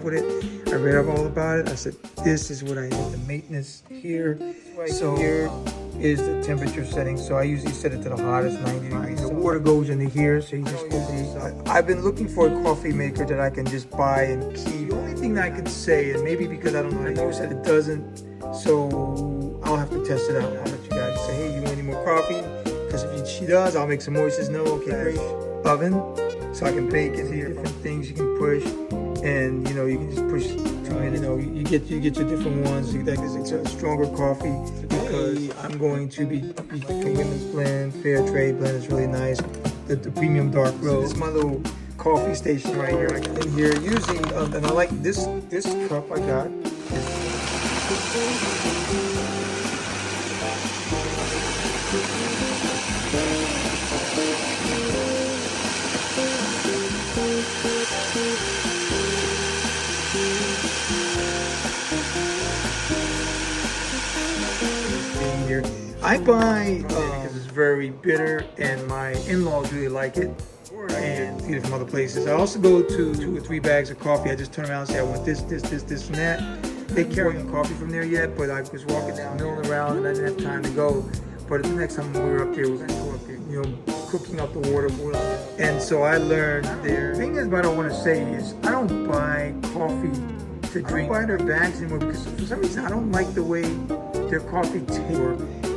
with it. I read up all about it. I said, this is what I need, the maintenance here. Right, so here is the temperature setting. So I usually set it to the hottest, 90 degrees. The water goes into here, so you just put the... I've been looking for a coffee maker that I can just buy and keep. The only thing that I could say, and maybe because I don't know how to use it, it doesn't, so I'll have to test it out. I'll let you guys say, hey, you want any more coffee? Because if she does, I'll make some more. She says, no, okay, great. Oven, so I can bake it here. Different things you can push, and you know, you can just push 2 minutes. You know, you get your different ones. It's a stronger coffee because I'm going to be women's blend, fair trade blend. It's really nice. The premium dark roast. This is my little coffee station right here. I come in here using, and I like this cup I got. Here. I buy because it's very bitter, and my in-laws really like it, and get it from other places. I also go to 2 or 3 bags of coffee. I just turn around and say I want this, and that. They carry coffee from there yet, but I was walking down, milling around, and I didn't have time to go. But the next time we were up there, we're gonna go up there, you know, cooking up the water. And so I learned there. The thing is, what I want to say is, I don't buy coffee to drink. I don't buy their bags anymore because for some reason I don't like the way their coffee tastes.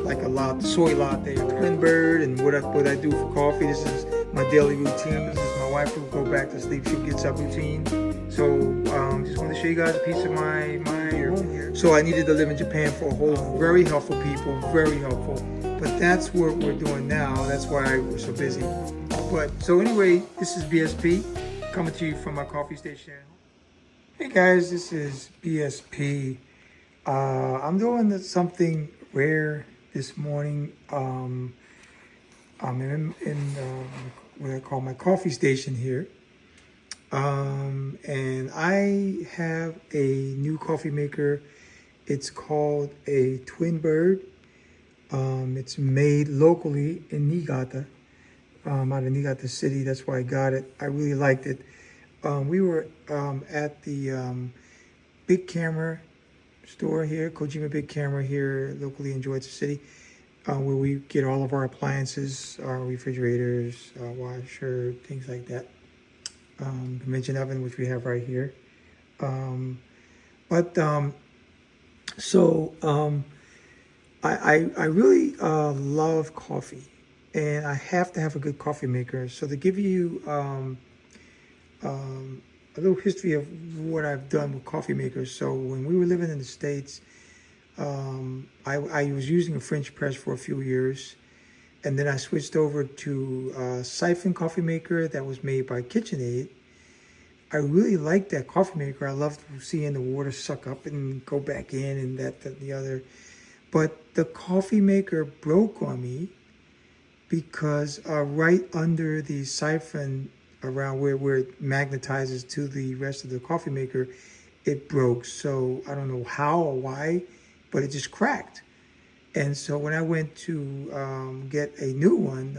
Like a soy latte, Twinbird, and what I do for coffee. This is my daily routine. This is my wife who will go back to sleep. She gets up routine. So just want to show you guys a piece of my room here. So I needed to live in Japan for a whole, very helpful people, very helpful. But that's what we're doing now. That's why we're so busy. But so anyway, this is BSP coming to you from my coffee station. Hey guys, this is BSP. I'm doing something rare this morning. I'm in what I call my coffee station here. And I have a new coffee maker. It's called a Twinbird. It's made locally in Niigata, out of Niigata City. That's why I got it. I really liked it. We were at the Big Camera store here, Kojima Big Camera here, locally in Niigata City, where we get all of our appliances, our refrigerators, washer, things like that. Convention oven, which we have right here. I really love coffee, and I have to have a good coffee maker. So to give you a little history of what I've done with coffee makers. So when we were living in the States, I was using a French press for a few years, and then I switched over to a siphon coffee maker that was made by Kitchenaide. I really liked that coffee maker. I loved seeing the water suck up and go back in, and that the other. But the coffee maker broke on me because right under the siphon, around where it magnetizes to the rest of the coffee maker, it broke. So I don't know how or why, but it just cracked. And so when I went to get a new one,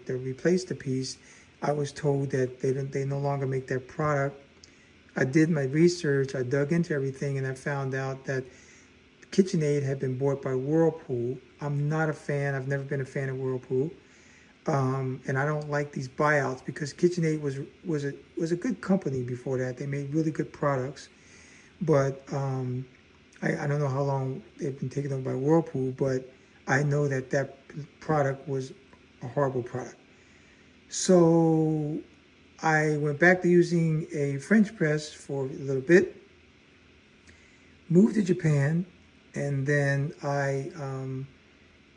to replace the piece, I was told that they no longer make that product. I did my research, I dug into everything, and I found out that Kitchenaide had been bought by Whirlpool. I'm not a fan. I've never been a fan of Whirlpool. And I don't like these buyouts because Kitchenaide was a good company before that. They made really good products, but I don't know how long they've been taken over by Whirlpool, but I know that product was a horrible product. So I went back to using a French press for a little bit, moved to Japan, and then I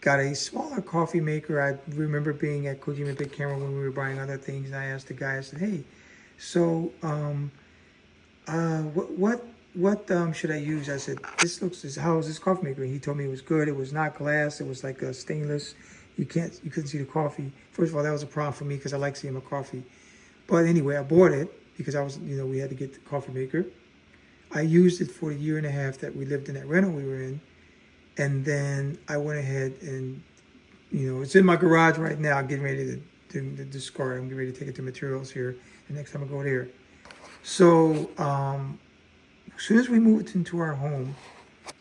got a smaller coffee maker. I remember being at Kojima Big Camera when we were buying other things, and I asked the guy, I said, hey, so what should I use? I said, how is this coffee maker? And he told me it was good. It was not glass. It was like a stainless. You couldn't see the coffee. First of all, that was a problem for me because I like seeing my coffee. But anyway, I bought it because we had to get the coffee maker. I used it for a year and a half that we lived in that rental we were in. And then I went ahead and, it's in my garage right now, getting ready to discard. I'm getting ready to take it to materials here the next time I go there. So soon as we moved into our home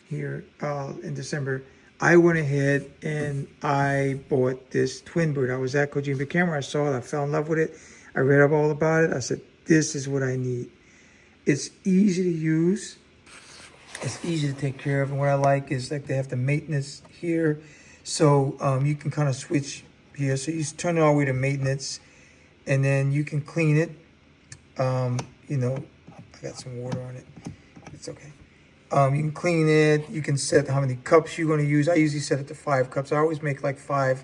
here in December, I went ahead and I bought this Twinbird. I was at Kojima Camera. I saw it. I fell in love with it. I read up all about it. I said, this is what I need. It's easy to use. It's easy to take care of. And what I like is like they have the maintenance here. So you can kind of switch here. So you turn it all the way to maintenance. And then you can clean it. You know, I got some water on it. It's okay. You can clean it. You can set how many cups you're going to use. I usually set it to 5 cups. I always make like 5,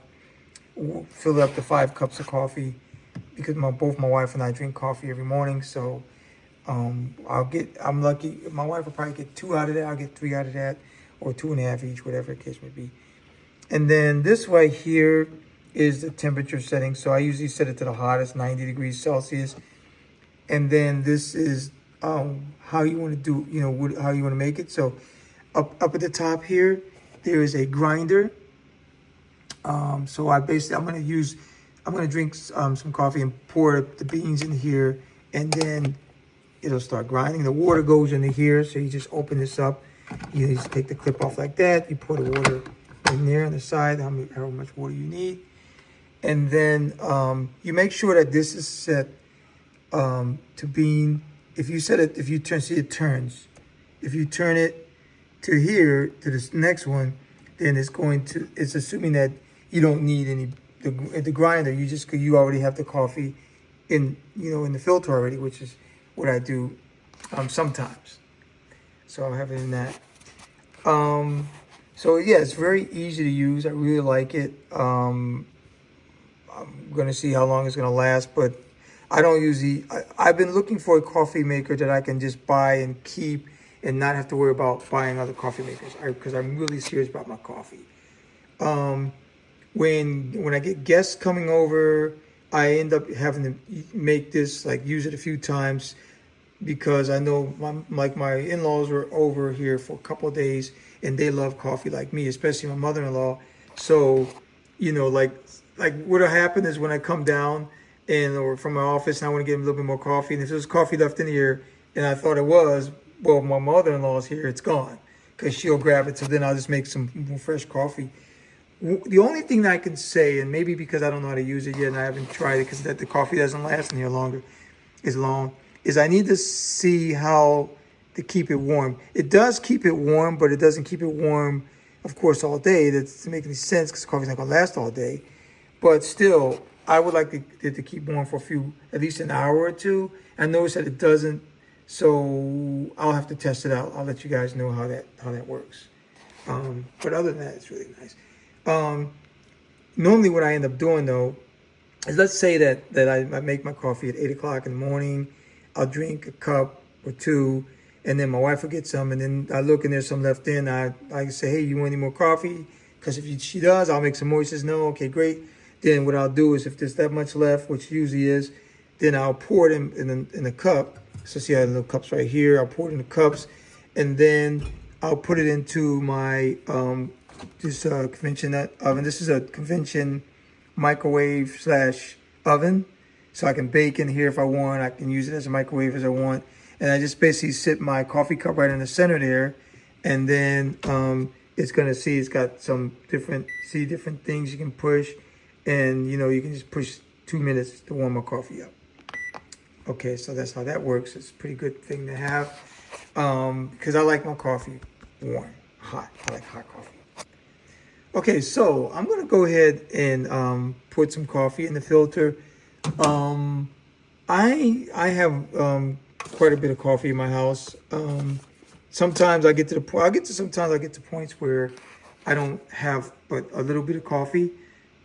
fill up to 5 cups of coffee because both my wife and I drink coffee every morning. So I'm lucky. My wife will probably get 2 out of that. I'll get 3 out of that, or 2.5 each, whatever the case may be. And then this right here is the temperature setting. So I usually set it to the hottest, 90 degrees Celsius. And then this is how you want to do, you know, how you want to make it. So up at the top here, there is a grinder. So I'm going to drink some coffee and pour the beans in here, and then it'll start grinding. The water goes into here. So you just open this up. You just take the clip off like that. You pour the water in there on the side, how much water you need. And then you make sure that this is set to bean. If you set it, if you turn, see it turns. If you turn it to here, to this next one, then it's assuming that you don't need any, the grinder, you already have the coffee in the filter already, which is what I do sometimes. So I'll have it in that. So yeah, it's very easy to use. I really like it. I'm gonna see how long it's gonna last, but I don't usually, I've been looking for a coffee maker that I can just buy and keep and not have to worry about buying other coffee makers, because I'm really serious about my coffee. When I get guests coming over, I end up having to make this, like use it a few times, because I know my in-laws were over here for a couple of days and they love coffee like me, especially my mother-in-law. So, you know, like what'll happen is when I come down or from my office and I want to get a little bit more coffee, and if there's coffee left in here and I thought it was, well, my mother-in-law's here, it's gone, because she'll grab it. So then I'll just make some more fresh coffee. The only thing that I can say, and maybe because I don't know how to use it yet and I haven't tried it, because the coffee doesn't last in here long, is I need to see how to keep it warm. It does keep it warm, but it doesn't keep it warm, of course, all day. That doesn't make any sense, because coffee's not going to last all day. But still, I would like it to keep warm for at least an hour or two. I noticed that it doesn't, so I'll have to test it out. I'll let you guys know how that works. But other than that, it's really nice. Normally what I end up doing though is, let's say that I make my coffee at 8 o'clock in the morning. I'll drink a cup or 2, and then my wife will get some, and then I look and there's some left in. I say, hey, you want any more coffee? Because if she does, I'll make some more. She says, no, okay, great. Then what I'll do is, if there's that much left, which usually is, then I'll pour it in a cup. So see, I have little cups right here. I'll pour it in the cups, and then I'll put it into my this convention oven. This is a convention microwave / oven, so I can bake in here if I want. I can use it as a microwave as I want, and I just basically sit my coffee cup right in the center there, and then it's got some different things you can push, and you can just push 2 minutes to warm my coffee up. Okay, so that's how that works. It's a pretty good thing to have, because I like my coffee warm, hot. I like hot coffee. Okay, so I'm gonna go ahead and put some coffee in the filter. I have quite a bit of coffee in my house. Sometimes I get to points where I don't have but a little bit of coffee,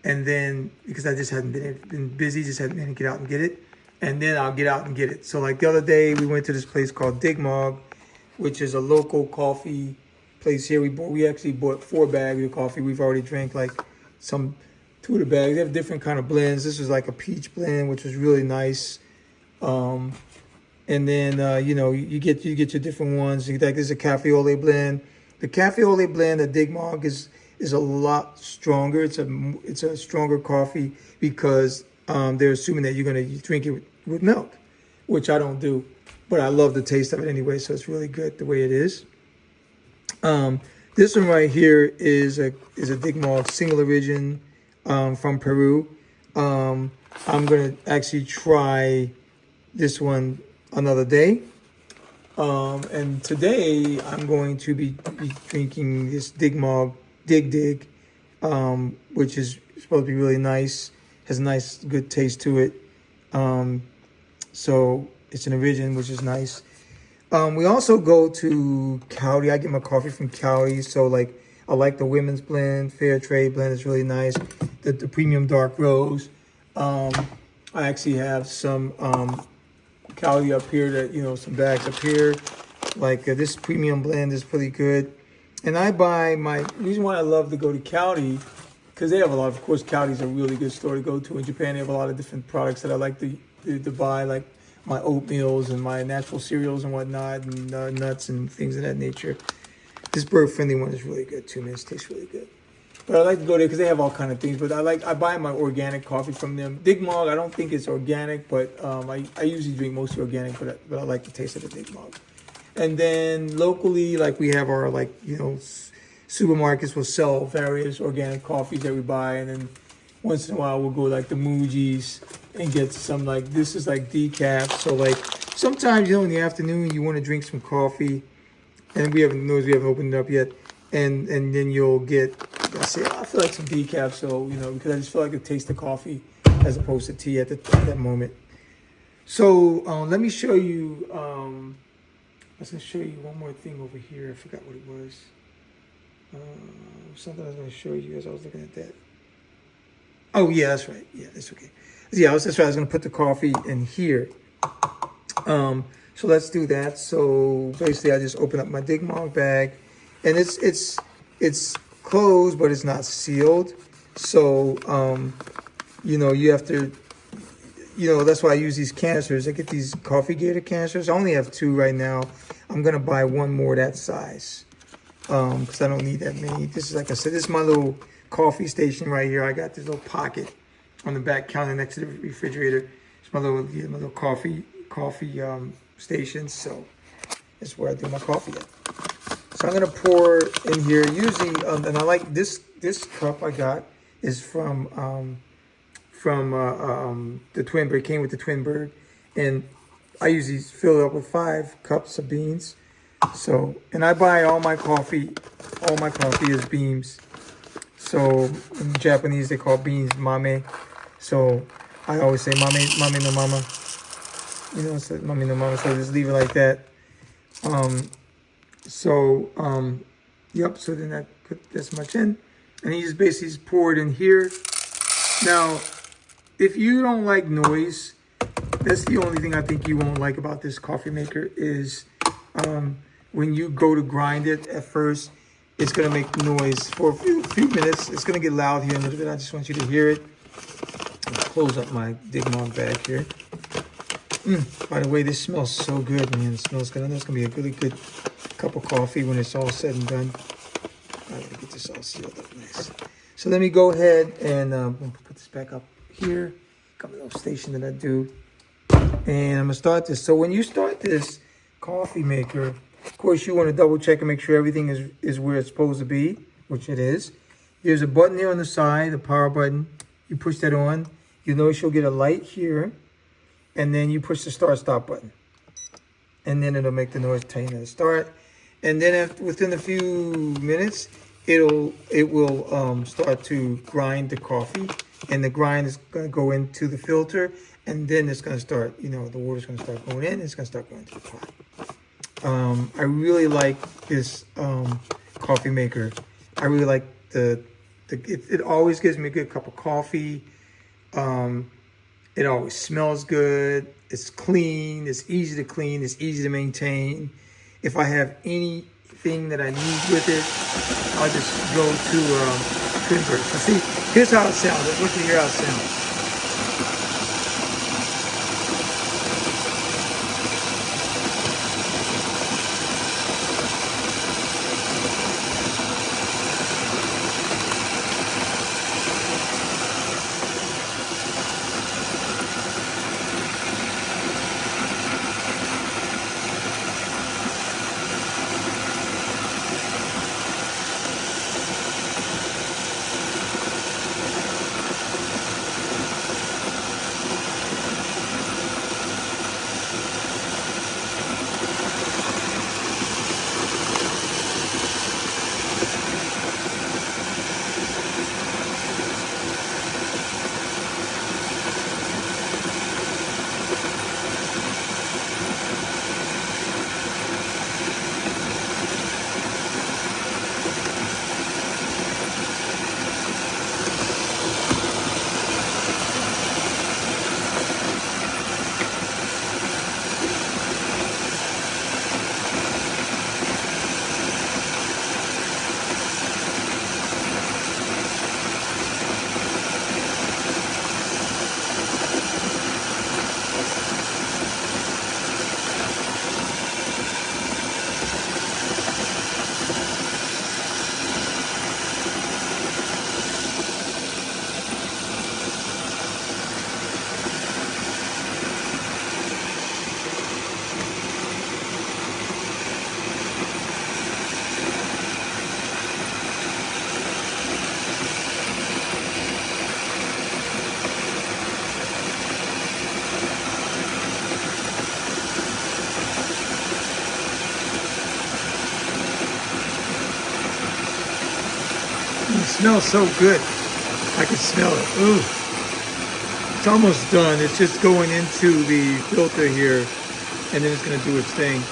and then because I just hadn't been busy, just hadn't been able to get out and get it, and then I'll get out and get it. So like the other day, we went to this place called Digmog, which is a local coffee place here. We actually bought 4 bags of coffee. We've already drank like 2 of the bags. They have different kind of blends. This was like a peach blend, which was really nice. And then you get your different ones. Like this is a cafe au lait blend. The cafe au lait blend at Digmog is a lot stronger. It's a stronger coffee, because they're assuming that you're gonna drink it with milk, which I don't do. but I love the taste of it anyway, so it's really good the way it is. This one right here is a Digmog single origin from Peru. I'm gonna actually try this one another day. And today I'm going to be drinking this Digmog Dig, which is supposed to be really nice. Has a nice, good taste to it. So it's an origin, which is nice. We also go to Cowdy. I get my coffee from Cowdy. So like, I like the women's blend, fair trade blend. It's really nice. The premium dark roast. I actually have some Cowdy up here that, some bags up here. Like this premium blend is pretty good. And I buy reason why I love to go to Cowdy, because they have a lot, of course, Cowdy's a really good store to go to. In Japan, they have a lot of different products that I like to buy, like my oatmeals and my natural cereals and whatnot, and nuts and things of that nature. This bird-friendly one is really good too, man. It tastes really good. But I like to go there because they have all kind of things. But I buy my organic coffee from them. Digmog, I don't think it's organic, but I usually drink mostly organic, but I like the taste of the Digmog. And then locally, like we have our supermarkets will sell various organic coffees that we buy, and then once in a while we'll go like the Muji's and get some this is like decaf. So like sometimes in the afternoon you want to drink some coffee, and we haven't opened it up yet, and then you'll get I feel like some decaf, so because I just feel like the taste of coffee as opposed to tea at that moment. So let me show you. I was gonna show you one more thing over here. I forgot what it was. Something I was gonna show you as I was looking at that. Oh yeah, that's right. Yeah, that's okay. Yeah, that's right. I was gonna put the coffee in here. So let's do that. So basically, I just open up my Digmog bag, and it's closed, but it's not sealed. So you have to. That's why I use these canisters. I get these Coffee Gator canisters. I only have 2 right now. I'm gonna buy one more that size because I don't need that many. This is, like I said, this is my little coffee station right here. I got this little pocket on the back counter next to the refrigerator. It's my little coffee station. So that's where I do my coffee at. So I'm gonna pour in here. Usually, and I like this cup I got is from the Twinbird. It came with the Twinbird, and I usually fill it up with 5 cups of beans. So, and I buy all my coffee is beans. So in Japanese they call beans mame. So I always say mame no mama. So mame no mama. So just leave it like that. Yep. So then I put this much in, and you just basically pour it in here. Now, if you don't like noise, that's the only thing I think you won't like about this coffee maker is when you go to grind it at first, it's going to make noise for a few minutes. It's going to get loud here in a little bit. I just want you to hear it. I'll close up my Digmog bag here. By the way, this smells so good, man. It smells good. I know it's going to be a really good cup of coffee when it's all said and done. I got to get this all sealed up nice. So let me go ahead and put this back up here. Got my little station that I do. And I'm going to start this. So when you start this coffee maker, of course, you want to double check and make sure everything is where it's supposed to be, which it is. There's a button there on the side, the power button. You push that on. You notice you'll get a light here. And then you push the start-stop button. And then it'll make the noise telling you to start. And then within a few minutes, it will start to grind the coffee. And the grind is going to go into the filter. And then it's going to start, the water's going to start going in. And it's going to start going to the pot. I really like this coffee maker. I really like it always gives me a good cup of coffee. It always smells good. It's clean. It's easy to clean. It's easy to maintain. If I have anything that I need with it, I'll just go to Twinbird. So see, here's how it sounds. Let's look at hear how it sounds. It smells so good. I can smell it. Ooh. It's almost done. It's just going into the filter here, and then it's going to do its thing.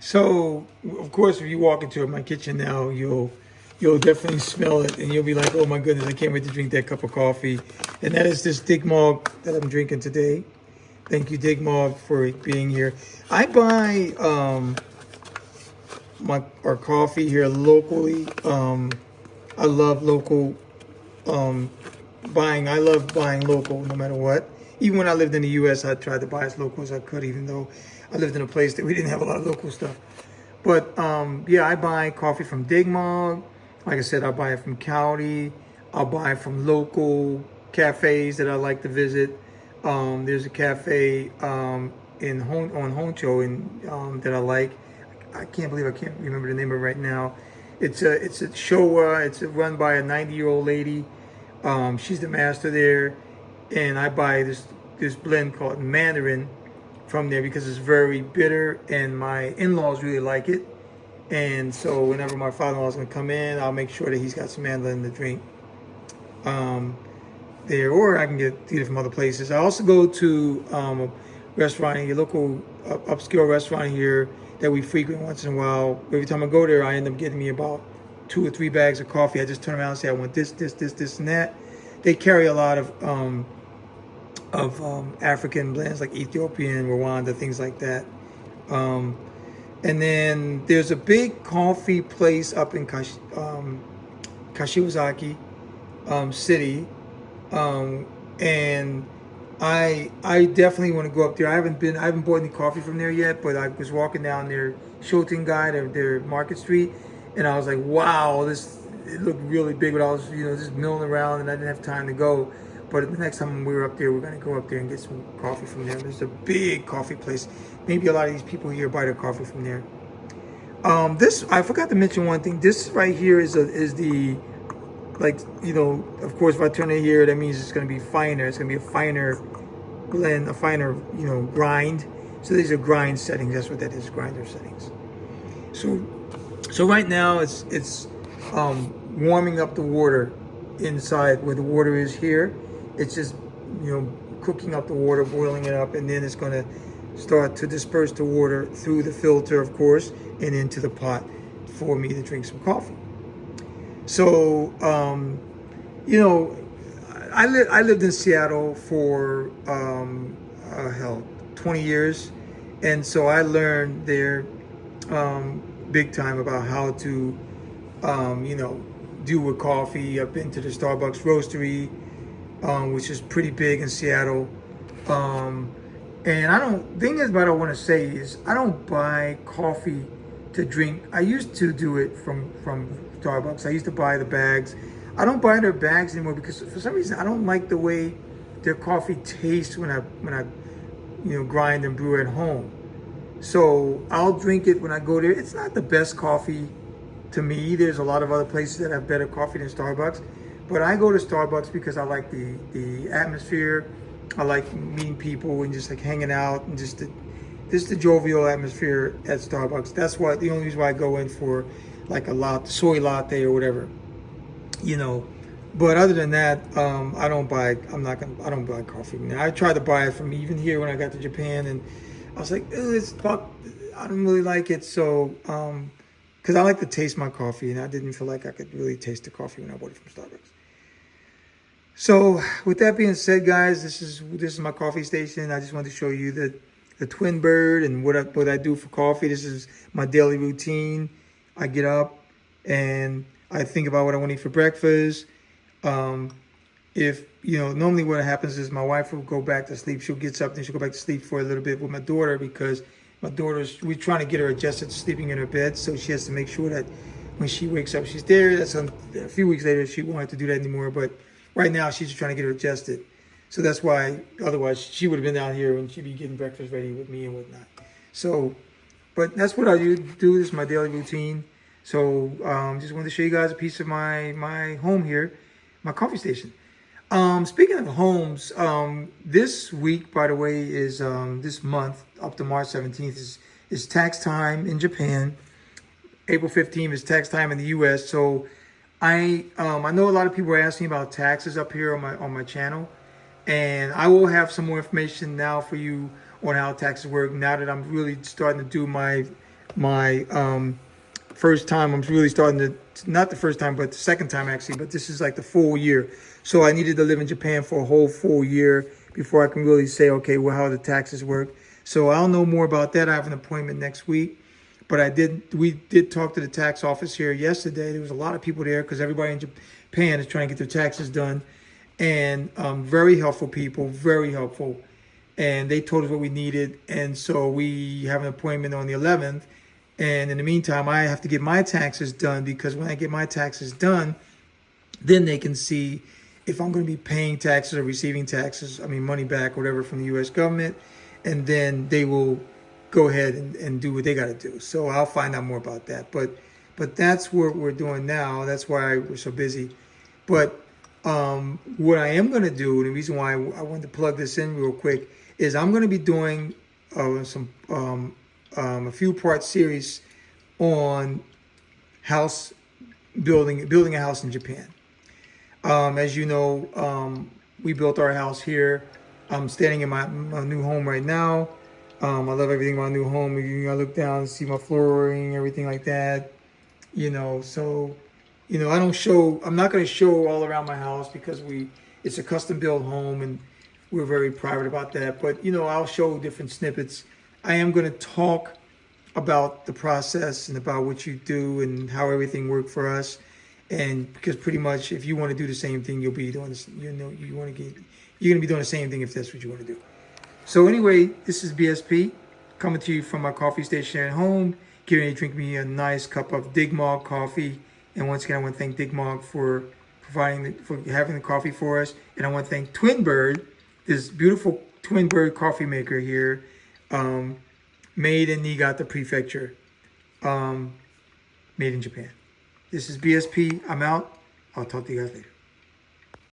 So, of course, if you walk into my kitchen now, you'll definitely smell it, and you'll be like, "Oh my goodness, I can't wait to drink that cup of coffee." And that is this Digmog that I'm drinking today. Thank you, Digmog, for being here. I buy our coffee here locally. I love local buying. I love buying local, no matter what. Even when I lived in the U.S., I tried to buy as local as I could, even though I lived in a place that we didn't have a lot of local stuff. But yeah, I buy coffee from Digmog. Like I said, I buy it from County. I'll buy it from local cafes that I like to visit. There's a cafe on Honcho that I like. I can't believe I can't remember the name of it right now. It's a Showa. It's run by a 90-year-old lady. She's the master there, and I buy this blend called Mandarin from there because it's very bitter, and my in-laws really like it. And so whenever my father-in-law is going to come in, I'll make sure that he's got some Mandarin to drink there, or I can get it from other places. I also go to a restaurant, a local upscale restaurant here that we frequent once in a while. Every time I go there, I end up getting me about 2 or 3 bags of coffee. I just turn around and say, I want this, and that. They carry a lot of African blends like Ethiopian, Rwanda, things like that. And then there's a big coffee place up in Kashiwazaki City, and I definitely want to go up there. I haven't bought any coffee from there yet, but I was walking down their Shotengai, their Market Street, and I was like, wow, it looked really big, but I was just milling around and I didn't have time to go. But the next time we were up there, we're going to go up there and get some coffee from there. There's a big coffee place. Maybe a lot of these people here buy their coffee from there. I forgot to mention one thing. This right here is the, like, of course, if I turn it here, that means it's going to be finer. It's going to be a finer blend, a finer, grind. So these are grind settings. That's what that is, grinder settings. So right now it's warming up the water inside where the water is here. It's just, cooking up the water, boiling it up, and then it's going to start to disperse the water through the filter, of course, and into the pot for me to drink some coffee. So, I lived in Seattle for 20 years, and so I learned there big time about how to, do with coffee. I've been to the Starbucks roastery, which is pretty big in Seattle. And thing is, what I want to say is, I don't buy coffee to drink. I used to do it from Starbucks. I used to buy the bags. I don't buy their bags anymore because for some reason I don't like the way their coffee tastes when I grind and brew at home. So I'll drink it when I go there. It's not the best coffee to me. There's a lot of other places that have better coffee than Starbucks, but I go to Starbucks because I like the atmosphere. I like meeting people and just like hanging out and just the jovial atmosphere at Starbucks. That's the only reason why I go in for like a soy latte or whatever, But other than that, I don't buy coffee. I tried to buy it from even here when I got to Japan, and I was like, I don't really like it. So, because I like to taste my coffee, and I didn't feel like I could really taste the coffee when I bought it from Starbucks. So with that being said, guys, this is my coffee station. I just wanted to show you the Twinbird and what I do for coffee. This is my daily routine. I get up and I think about what I want to eat for breakfast. If normally what happens is my wife will go back to sleep. She'll get up and she'll go back to sleep for a little bit with my daughter, because we're trying to get her adjusted to sleeping in her bed, so she has to make sure that when she wakes up, she's there. That's a few weeks later, she won't have to do that anymore, but right now she's just trying to get her adjusted. So that's why, otherwise she would have been down here and she'd be getting breakfast ready with me and whatnot. So, but that's what I do. This is my daily routine. So just wanted to show you guys a piece of my home here, my coffee station. Speaking of homes, this week, by the way, is this month up to March 17th is tax time in Japan. April 15th is tax time in the U.S. So I know a lot of people are asking about taxes up here on my channel, and I will have some more information now for you on how taxes work. Now that I'm really starting to do my first time, I'm really starting to, not the first time, but the second time actually, but this is like the full year. So I needed to live in Japan for a whole full year before I can really say, okay, well, how the taxes work. So I'll know more about that. I have an appointment next week. But we did talk to the tax office here yesterday. There was a lot of people there because everybody in Japan is trying to get their taxes done. And very helpful people, very helpful. And they told us what we needed. And so we have an appointment on the 11th. And in the meantime, I have to get my taxes done, because when I get my taxes done, then they can see if I'm going to be paying taxes or receiving taxes, money back or whatever from the U.S. government. And then they will go ahead and do what they got to do. So I'll find out more about that. But that's what we're doing now. That's why we're so busy. But what I am going to do, and the reason why I wanted to plug this in real quick, is I'm going to be doing a few part series on house building a house in Japan. As you know, we built our house here. I'm standing in my new home right now. I love everything about my new home. I look down and see my flooring, everything like that. So, I'm not going to show all around my house, because it's a custom built home and we're very private about that. But, I'll show different snippets. I am going to talk about the process and about what you do and how everything worked for us. And because pretty much if you want to do the same thing, you'll be doing this, you're going to be doing the same thing if that's what you want to do. So anyway, this is BSP coming to you from my coffee station at home, getting ready to drink me a nice cup of Digmog coffee. And once again, I want to thank Digmog for having the coffee for us. And I want to thank Twinbird, this beautiful Twinbird coffee maker here, made in Niigata, prefecture, made in Japan. This is BSP. I'm out. I'll talk to you guys later.